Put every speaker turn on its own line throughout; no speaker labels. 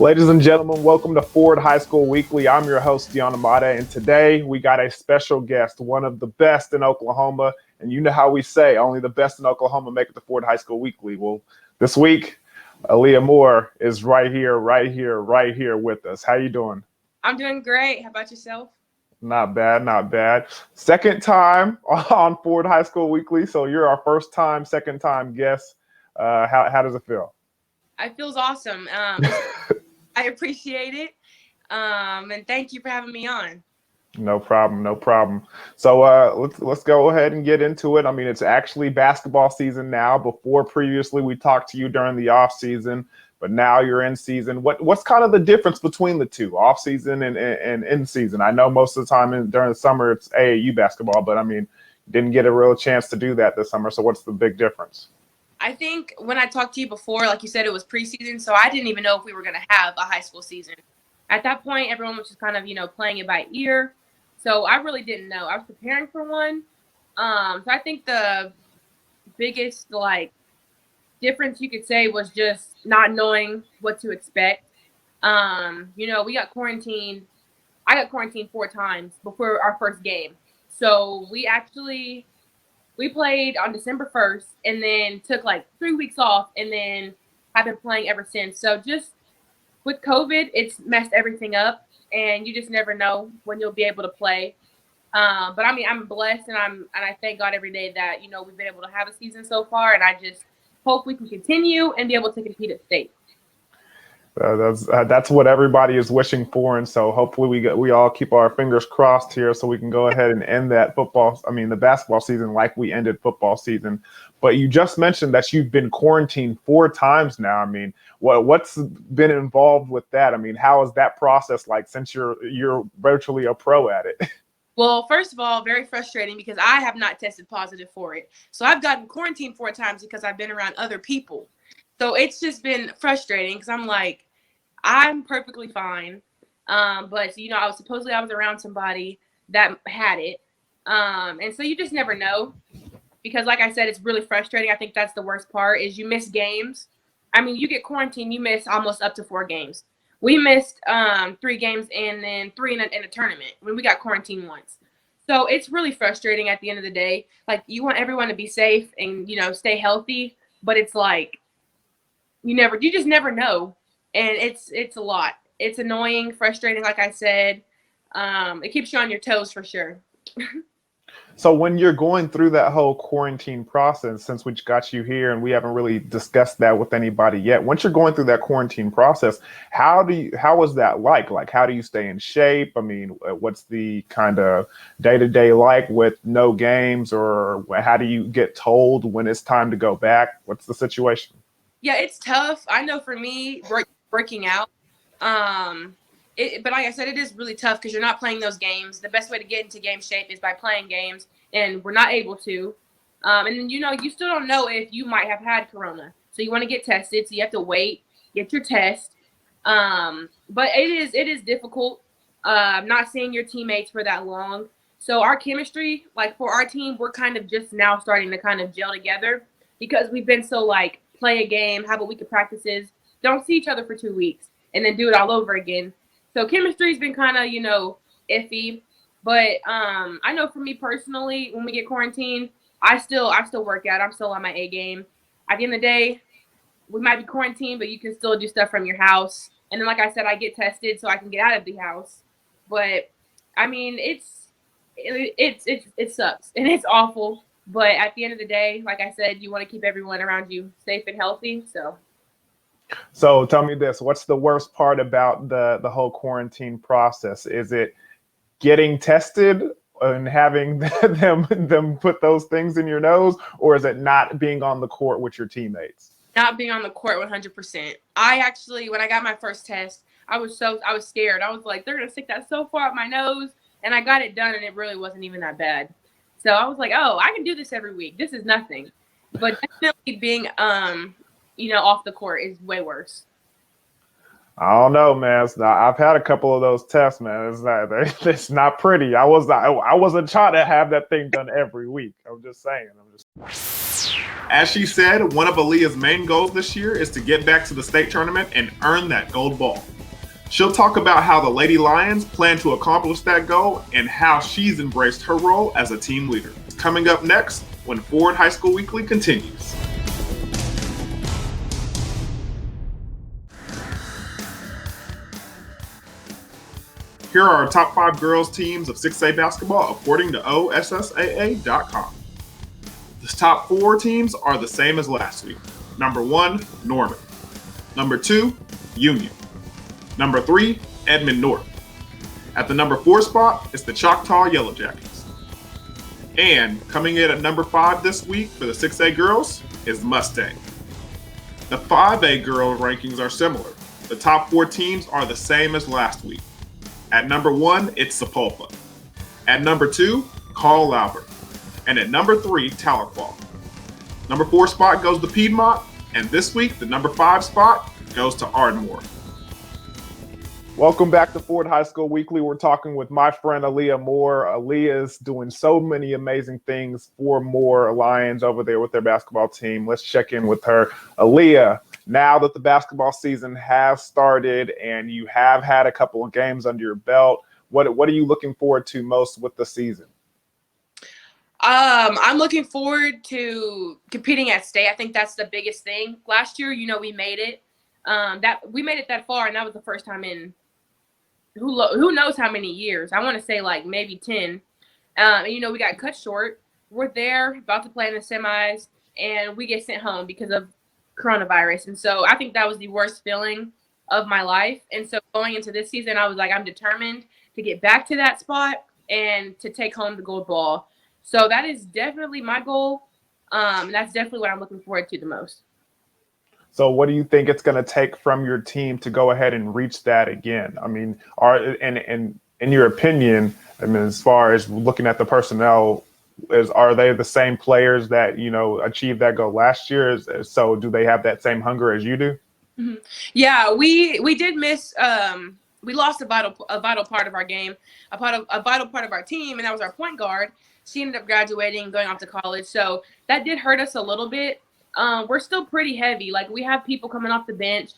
Ladies and gentlemen, welcome to Ford High School Weekly. I'm your host, Deanna Mata, and today we got a special guest, one of the best in Oklahoma. And you know how we say, only the best in Oklahoma make it to Ford High School Weekly. Well, this week, Aaliyah Moore is right here with us. How you doing?
I'm doing great. How about yourself?
Not bad, not bad. Second time on Ford High School Weekly, so you're our second time guest. How does it feel?
It feels awesome. I appreciate it. And thank you for having me on.
No problem, no problem. So let's go ahead and get into it. I mean, it's actually basketball season now. Before previously we talked to you during the off season, but now you're in season. What's kind of the difference between the two, off season and in season? I know most of the time during the summer it's AAU basketball, but I mean, didn't get a real chance to do that this summer. So what's the big difference?
I think when I talked to you before, like you said, it was preseason, so I didn't even know if we were going to have a high school season. At that point, everyone was just kind of, playing it by ear. So I really didn't know. I was preparing for one. So I think the biggest, difference you could say was just not knowing what to expect. We got quarantined. I got quarantined 4 times before our first game. So we played on December 1st and then took 3 weeks off and then have been playing ever since. So just with COVID, it's messed everything up and you just never know when you'll be able to play. But I mean, I'm blessed and I thank God every day that, we've been able to have a season so far, and I just hope we can continue and be able to compete at state.
That's what everybody is wishing for, and so hopefully we all keep our fingers crossed here so we can go ahead and end that the basketball season like we ended football season. But you just mentioned that you've been quarantined 4 times now. I mean, what's been involved with that? I mean, how is that process like since you're virtually a pro at it?
Well, first of all, very frustrating because I have not tested positive for it. So I've gotten quarantined 4 times because I've been around other people. So it's just been frustrating because I'm perfectly fine. But I was around somebody that had it. And so you just never know because like I said, it's really frustrating. I think that's the worst part is you miss games. I mean, you get quarantined, you miss almost up to 4 games. We missed 3 games and then 3 in a tournament when we got quarantined once. So it's really frustrating at the end of the day. Like you want everyone to be safe and, stay healthy, but it's you just never know. And it's a lot. It's annoying, frustrating, like I said. It keeps you on your toes for sure.
So when you're going through that whole quarantine process, since we got you here and we haven't really discussed that with anybody yet, once you're going through that quarantine process, how is that like? Like, how do you stay in shape? I mean, what's the kind of day-to-day like with no games, or how do you get told when it's time to go back? What's the situation?
Yeah, it's tough. I know for me, working out, but like I said, it is really tough because you're not playing those games. The best way to get into game shape is by playing games, and we're not able to. And then, you still don't know if you might have had corona. So you want to get tested, so you have to wait, get your test. But it is difficult not seeing your teammates for that long. So our chemistry, like for our team, we're kind of just now starting to kind of gel together because we've been so play a game, have a week of practices, don't see each other for 2 weeks, and then do it all over again. So chemistry's been kind of, iffy. But I know for me personally, when we get quarantined, I still work out. I'm still on my A game. At the end of the day, we might be quarantined, but you can still do stuff from your house. And then, like I said, I get tested so I can get out of the house. But I mean, it sucks and it's awful. But at the end of the day, like I said, you want to keep everyone around you safe and healthy.
So tell me this, what's the worst part about the whole quarantine process? Is it getting tested and having them put those things in your nose, or is it not being on the court with your teammates?
Not being on the court 100%. I actually, when I got my first test, I was scared. I was like, they're going to stick that so far up my nose. And I got it done, and it really wasn't even that bad. So I was like, oh, I can do this every week. This is nothing. But definitely being, off the court is way worse.
I don't know, man. I've had a couple of those tests, man. It's not pretty. I wasn't trying to have that thing done every week. I'm just saying. As she said, one of Aaliyah's main goals this year is to get back to the state tournament and earn that gold ball. She'll talk about how the Lady Lions plan to accomplish that goal and how she's embraced her role as a team leader. Coming up next, when Ford High School Weekly continues. Here are our top 5 girls teams of 6A basketball according to OSSAA.com. The top 4 teams are the same as last week. Number 1, Norman. Number 2, Union. Number 3, Edmond North. At the number 4 spot is the Choctaw Yellow Jackets. And coming in at number 5 this week for the 6A girls is Mustang. The 5A girl rankings are similar. The top 4 teams are the same as last week. At number 1, it's Sepulpa. At number 2, Carl Albert. And at number 3, Tahlequah. Number 4 spot goes to Piedmont, and this week the number 5 spot goes to Ardmore. Welcome back to Ford High School Weekly. We're talking with my friend Aaliyah Moore. Aaliyah is doing so many amazing things for Moore Lions over there with their basketball team. Let's check in with her. Aaliyah, now that the basketball season has started and you have had a couple of games under your belt, what are you looking forward to most with the season?
I'm looking forward to competing at state. I think that's the biggest thing. Last year, we made it. We made it that far, and that was the first time in who knows how many years. I want to say like maybe 10. We got cut short. We're there, about to play in the semis, and we get sent home because of coronavirus. And so I think that was the worst feeling of my life. And so going into this season, I was like, I'm determined to get back to that spot and to take home the gold ball. So that is definitely my goal. That's definitely what I'm looking forward to the most.
So what do you think it's going to take from your team to go ahead and reach that again? I mean, in your opinion, as far as looking at the personnel, are they the same players that, achieved that goal last year? So do they have that same hunger as you do?
Mm-hmm. Yeah, we did miss. We lost a vital part of our game, a vital part of our team, and that was our point guard. She ended up graduating, going off to college. So that did hurt us a little bit. We're still pretty heavy. Like, we have people coming off the bench.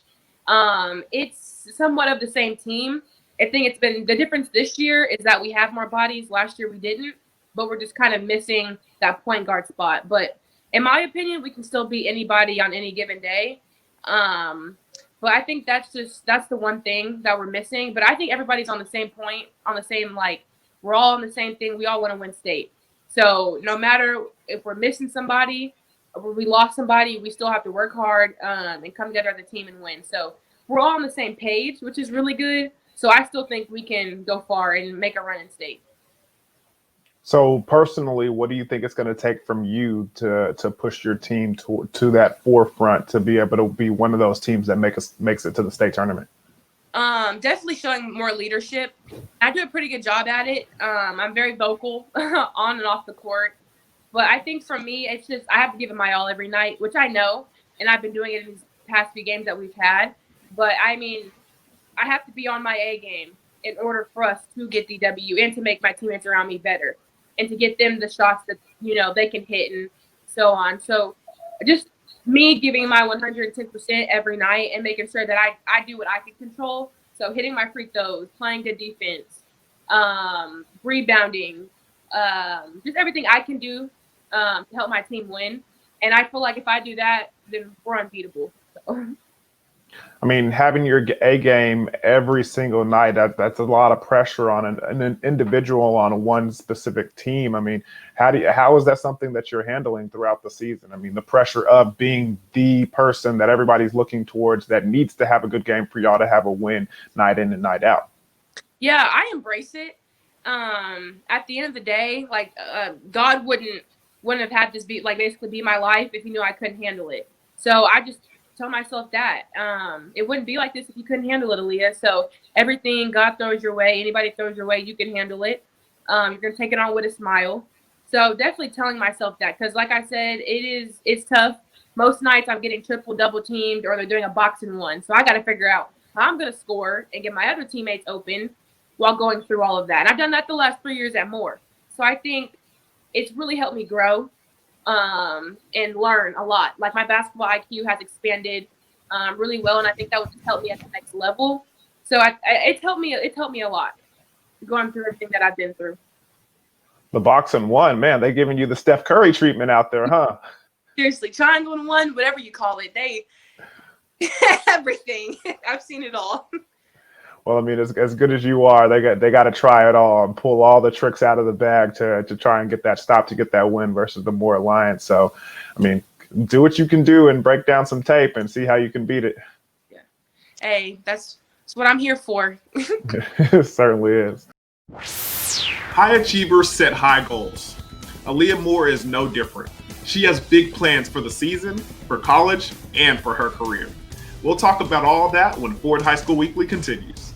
It's somewhat of the same team. I think it's been the difference this year is that we have more bodies. Last year we didn't, but we're just kind of missing that point guard spot. But in my opinion, we can still beat anybody on any given day. But I think that's the one thing that we're missing. But I think everybody's on the same point, on the same, we're all on the same thing. We all want to win state. So no matter if we're missing somebody or we lost somebody, we still have to work hard and come together as a team and win. So we're all on the same page, which is really good. So I still think we can go far and make a run in state.
So personally, what do you think it's going to take from you to push your team to that forefront to be able to be one of those teams that makes it to the state tournament?
Definitely showing more leadership. I do a pretty good job at it. I'm very vocal on and off the court. But I think for me, it's just I have to give it my all every night, which I know, and I've been doing it in these past few games that we've had. But, I mean, I have to be on my A game in order for us to get the W and to make my teammates around me better and to get them the shots that, they can hit and so on. So just me giving my 110% every night and making sure that I do what I can control. So hitting my free throws, playing good defense, rebounding, just everything I can do to help my team win. And I feel like if I do that, then we're unbeatable. So.
I mean, having your A game every single night, that's a lot of pressure on an individual on one specific team. I mean, how is that something that you're handling throughout the season? I mean, the pressure of being the person that everybody's looking towards that needs to have a good game for y'all to have a win night in and night out.
Yeah, I embrace it. At the end of the day, God wouldn't have had this basically be my life if He knew I couldn't handle it. So I just tell myself that it wouldn't be like this if you couldn't handle it, Aaliyah. So everything God throws your way, anybody throws your way, you can handle it. You're gonna take it on with a smile. So definitely telling myself that, because like I said, it's tough. Most nights I'm getting triple, double teamed, or they're doing a box and one. So I got to figure out I'm going to score and get my other teammates open while going through all of that. And I've done that the last 3 years at Moore. So I think it's really helped me grow and learn a lot. Like my basketball IQ has expanded really well, and I think that would just help me at the next level. So it's helped me. It's helped me a lot going through everything that I've been through.
The boxing one, man, they giving you the Steph Curry treatment out there, huh?
Seriously, triangle and one, whatever you call it, they everything. I've seen it all.
Well, I mean, as good as you are, they got to try it all and pull all the tricks out of the bag to try and get that stop, to get that win versus the Moore Alliance. So, I mean, do what you can do and break down some tape and see how you can beat it.
Yeah. Hey, that's what I'm here for.
It certainly is. High achievers set high goals. Aaliyah Moore is no different. She has big plans for the season, for college, and for her career. We'll talk about all that when Ford High School Weekly continues.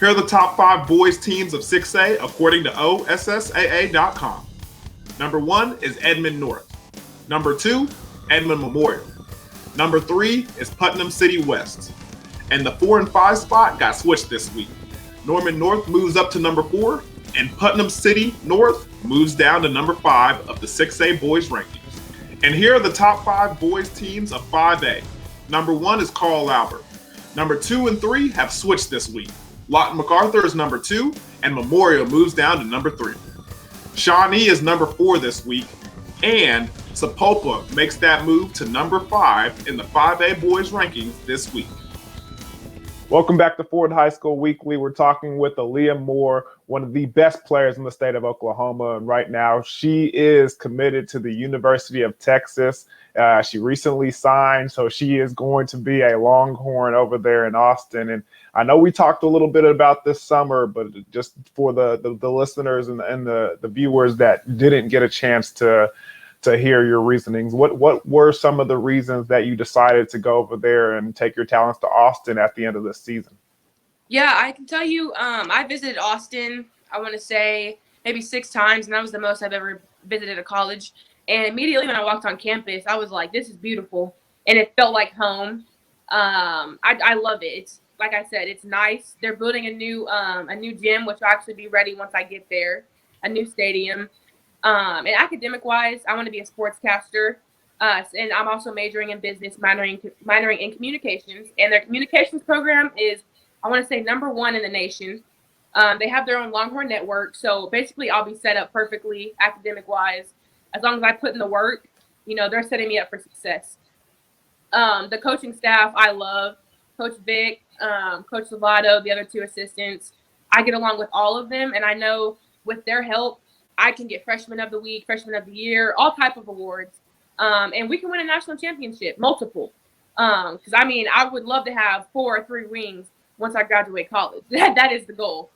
Here are the top 5 boys teams of 6A according to OSSAA.com. Number 1 is Edmond North. Number 2, Edmond Memorial. Number 3 is Putnam City West. And the 4 and 5 spot got switched this week. Norman North moves up to number 4, and Putnam City North moves down to number 5 of the 6A boys rankings. And here are the top 5 boys teams of 5A. Number 1 is Carl Albert. Number 2 and 3 have switched this week. Lawton MacArthur is number 2, and Memorial moves down to number 3. Shawnee is number 4 this week, and Sapulpa makes that move to number 5 in the 5A boys rankings this week. Welcome back to Ford High School Weekly. We're talking with Aaliyah Moore, one of the best players in the state of Oklahoma. And right now, she is committed to the University of Texas. She recently signed, so she is going to be a Longhorn over there in Austin. And I know we talked a little bit about this summer, but just for the listeners and the viewers that didn't get a chance to hear your reasonings, what were some of the reasons that you decided to go over there and take your talents to Austin at the end of this season?
Yeah, I can tell you, I visited Austin, I want to say maybe 6 times, and that was the most I've ever visited a college. And immediately when I walked on campus, I was like, this is beautiful. And it felt like home. I love it. It's, like I said, it's nice. They're building a new gym, which will actually be ready once I get there, a new stadium. And academic-wise, I want to be a sportscaster. And I'm also majoring in business, minoring in communications. And their communications program is, I want to say, number 1 in the nation. They have their own Longhorn network. So basically, I'll be set up perfectly academic-wise. As long as I put in the work, they're setting me up for success. The coaching staff, I love. Coach Vic, Coach Lovato, the other 2 assistants. I get along with all of them. And I know with their help, I can get Freshman of the Week, Freshman of the Year, all type of awards. And we can win a national championship, multiple. Because, I would love to have 4 or 3 rings once I graduate college. That is the goal.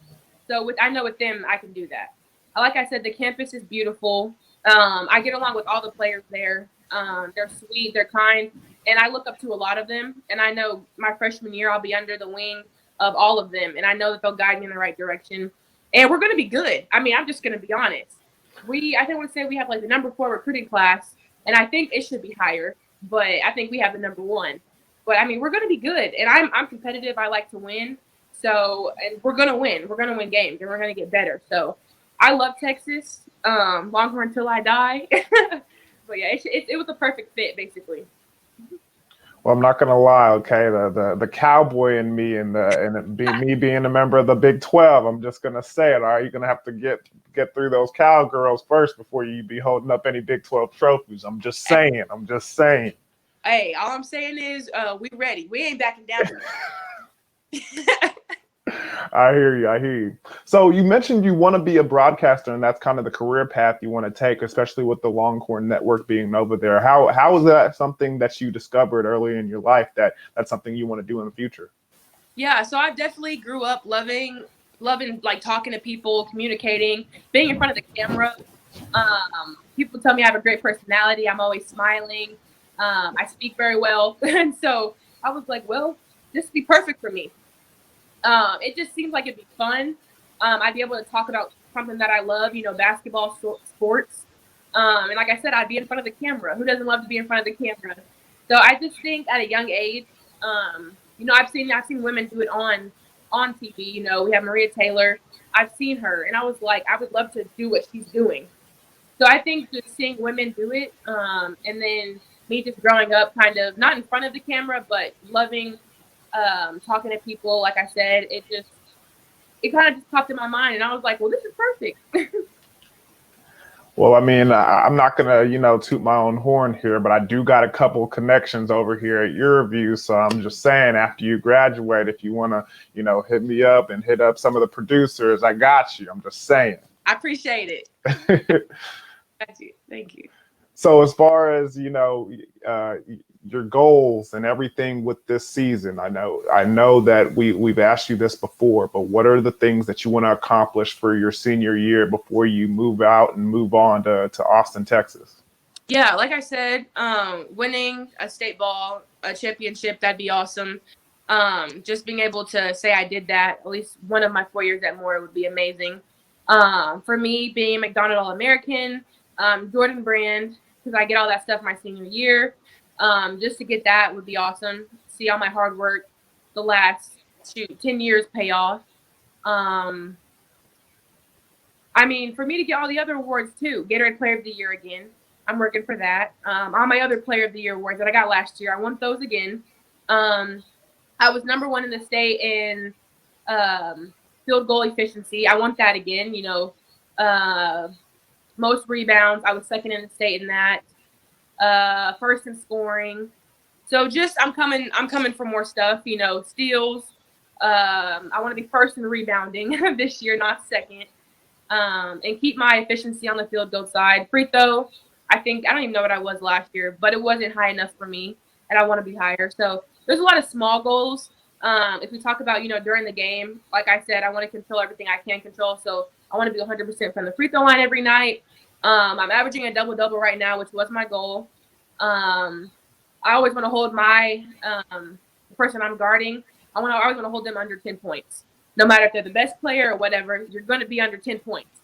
So I know with them, I can do that. Like I said, the campus is beautiful. I get along with all the players there. They're sweet, they're kind, and I look up to a lot of them. And I know my freshman year, I'll be under the wing of all of them. And I know that they'll guide me in the right direction. And we're going to be good. I'm just going to be honest. I want to say we have like the number 4 recruiting class, and I think it should be higher, but I think we have the number 1. But we're going to be good, and I'm competitive. I like to win. So, and we're going to win. We're going to win games, and we're going to get better. So I love Texas. Longhorn till I die. But yeah, it was a perfect fit, basically.
Well, I'm not gonna lie, okay. The cowboy in me and being a member of the Big 12, I'm just gonna say it. All right, you're gonna have to get through those cowgirls first before you be holding up any Big 12 trophies. I'm just saying.
Hey, all I'm saying is we ready. We ain't backing down.
I hear you. So you mentioned you want to be a broadcaster, and that's kind of the career path you want to take, especially with the Longhorn Network being over there. How is that something that you discovered early in your life that's something you want to do in the future?
Yeah, so I definitely grew up loving like talking to people, communicating, being in front of the camera. People tell me I have a great personality. I'm always smiling. I speak very well. And so I was like, well, this would be perfect for me. It just seems like it'd be fun. I'd be able to talk about something that I love, basketball, sports. And like I said, I'd be in front of the camera. Who doesn't love to be in front of the camera? So I just think at a young age, I've seen women do it on TV. We have Maria Taylor. I've seen her, and I was like, I would love to do what she's doing. So I think just seeing women do it, and then me just growing up kind of not in front of the camera, but loving talking to people, like I said, it kind of just popped in my mind, and I was like, well, this is perfect.
Well, I mean, I'm not gonna, toot my own horn here, but I do got a couple connections over here at Eureview. So I'm just saying, after you graduate, if you wanna, hit me up and hit up some of the producers, I got you. I'm just saying.
I appreciate it. Got you. Thank you.
So as far as your goals and everything with this season, I know that we've asked you this before, but what are the things that you want to accomplish for your senior year before you move out and move on to Austin, Texas?
Yeah, like I said, winning a state ball, a championship, that'd be awesome. Just being able to say I did that at least one of my 4 years at Moore would be amazing. For me, being McDonald All-American, Jordan Brand, because I get all that stuff my senior year. Just to get that would be awesome. See all my hard work the last 10 years pay off. I mean, for me to get all the other awards too, Gatorade Player of the Year again. I'm working for that. All my other Player of the Year awards that I got last year, I want those again. I was #1 in the state in field goal efficiency. I want that again. Most rebounds, I was second in the state in that. First in scoring. So just I'm coming for more stuff, steals. I want to be first in rebounding this year, not second. And keep my efficiency on the field goal side. Free throw, I don't even know what I was last year, but it wasn't high enough for me, and I want to be higher. So there's a lot of small goals. If we talk about, during the game, like I said, I want to control everything I can control. So I want to be 100% from the free throw line every night. I'm averaging a double-double right now, which was my goal. I always want to hold my the person I'm guarding. I always want to hold them under 10 points. No matter if they're the best player or whatever, you're going to be under 10 points.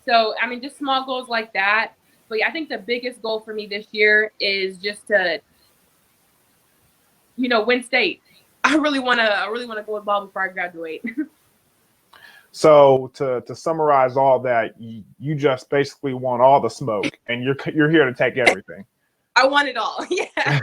So, I mean, just small goals like that. But yeah, I think the biggest goal for me this year is just to, win state. I really want to go with ball before I graduate.
So to summarize all that, you just basically want all the smoke, and you're here to take everything.
I want it all. Yeah.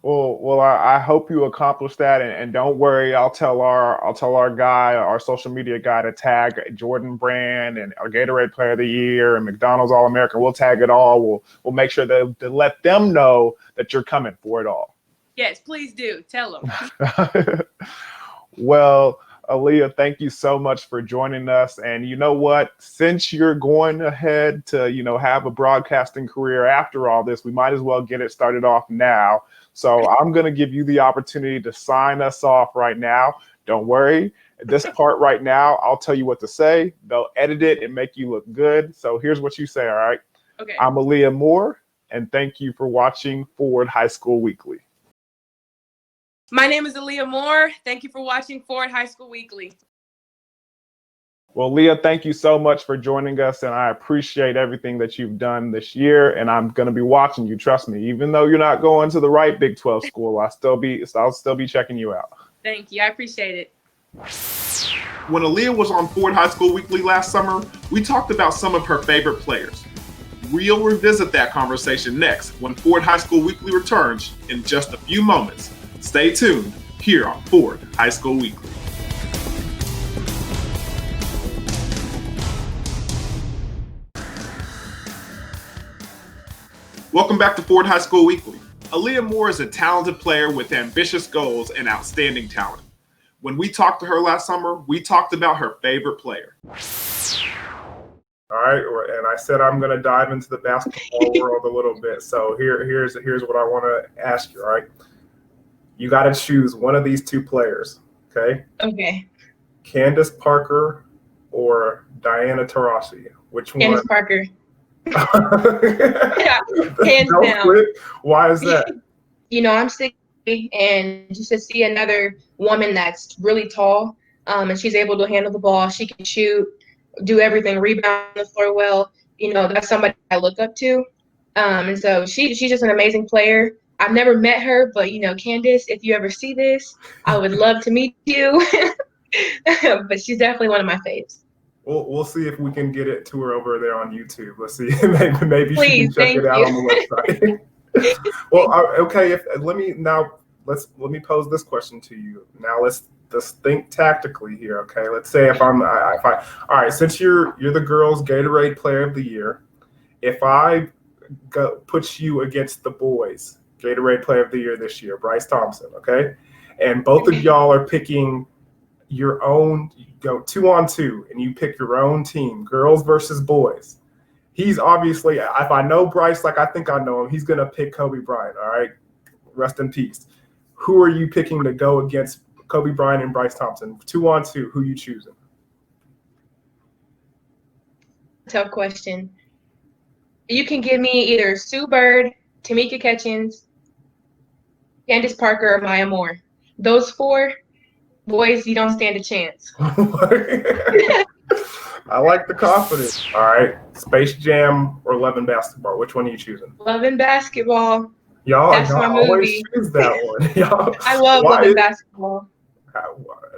Well, I hope you accomplish that, and don't worry. I'll tell our guy, our social media guy, to tag Jordan Brand and our Gatorade Player of the Year and McDonald's All-American. We'll tag it all. We'll make sure to let them know that you're coming for it all.
Yes, please do. Tell them.
Well, Aaliyah, thank you so much for joining us. And you know what? Since you're going ahead to, have a broadcasting career after all this, we might as well get it started off now. So I'm going to give you the opportunity to sign us off right now. Don't worry. This part right now, I'll tell you what to say. They'll edit it and make you look good. So here's what you say, all right?
Okay.
I'm Aaliyah Moore, and thank you for watching Forward High School Weekly.
My name is Aaliyah Moore. Thank you for watching Forward High School Weekly.
Well, Leah, thank you so much for joining us, and I appreciate everything that you've done this year, and I'm going to be watching you, trust me. Even though you're not going to the right Big 12 school, I'll still be checking you out.
Thank you. I appreciate it.
When Aaliyah was on Forward High School Weekly last summer, we talked about some of her favorite players. We'll revisit that conversation next when Forward High School Weekly returns in just a few moments. Stay tuned here on Forward High School Weekly. Welcome back to Forward High School Weekly. Aaliyah Moore is a talented player with ambitious goals and outstanding talent. When we talked to her last summer, we talked about her favorite player. All right, and I said I'm going to dive into the basketball world a little bit. So here's what I want to ask you. All right, you got to choose one of these two players. Okay.
Okay.
Candace Parker or Diana Taurasi. Which one?
Candace Parker. Yeah, hands down.
Why is that?
I'm 6', and just to see another woman that's really tall, and she's able to handle the ball, she can shoot, do everything, rebound on the floor well. that's somebody I look up to. And so she's just an amazing player. I've never met her, but Candace, if you ever see this, I would love to meet you. But she's definitely one of my faves.
We'll see if we can get it to her over there on YouTube. Let's see. Maybe
Please,
she can check it out
you.
on the website. Well, okay. Let me pose this question to you. Now let's think tactically here. Okay. Let's say if all right, since you're the girls' Gatorade Player of the Year, if I put you against the boys' Gatorade Player of the Year this year, Bryce Thompson, okay, and both of y'all are picking your own, you go 2-on-2 and you pick your own team, girls versus boys. He's obviously, if I know Bryce like I think I know him, he's going to pick Kobe Bryant, all right? Rest in peace. Who are you picking to go against Kobe Bryant and Bryce Thompson? 2-on-2, who you choosing?
Tough question. You can give me either Sue Bird, Tamika Catchings, Candace Parker, or Maya Moore. Those 4 boys, you don't stand a chance.
I like the confidence. All right, Space Jam or Love and Basketball? Which one are you choosing?
Love and Basketball.
Y'all
my
always
movie.
choose that one. Y'all,
I love Love and Basketball.
I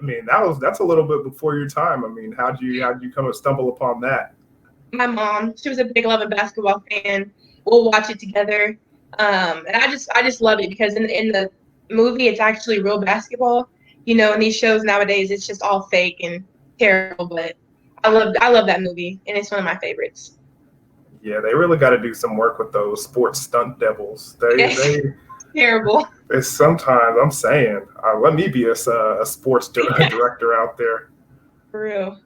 mean, that's a little bit before your time. I mean, how'd you come to stumble upon that?
My mom, she was a big Love and Basketball fan. We'll watch it together, and I just love it because in the movie it's actually real basketball. In these shows nowadays it's just all fake and terrible. But I love that movie, and it's one of my favorites.
Yeah, they really got to do some work with those sports stunt devils. They
terrible.
It's sometimes I'm saying, let me be a sports director out there.
For real.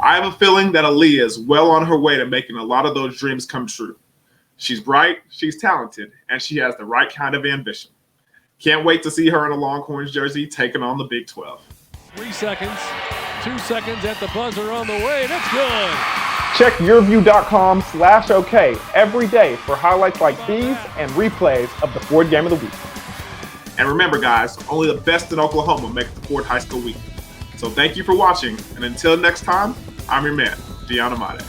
I have a feeling that Aaliyah is well on her way to making a lot of those dreams come true. She's bright, she's talented, and she has the right kind of ambition. Can't wait to see her in a Longhorns jersey taking on the Big 12.
3 seconds, 2 seconds at the buzzer on the way, and it's good.
Check yourview.com/OK every day for highlights like these and replays of the Ford Game of the Week. And remember, guys, only the best in Oklahoma make the Ford High School Week. So thank you for watching, and until next time, I'm your man, Deon Amade.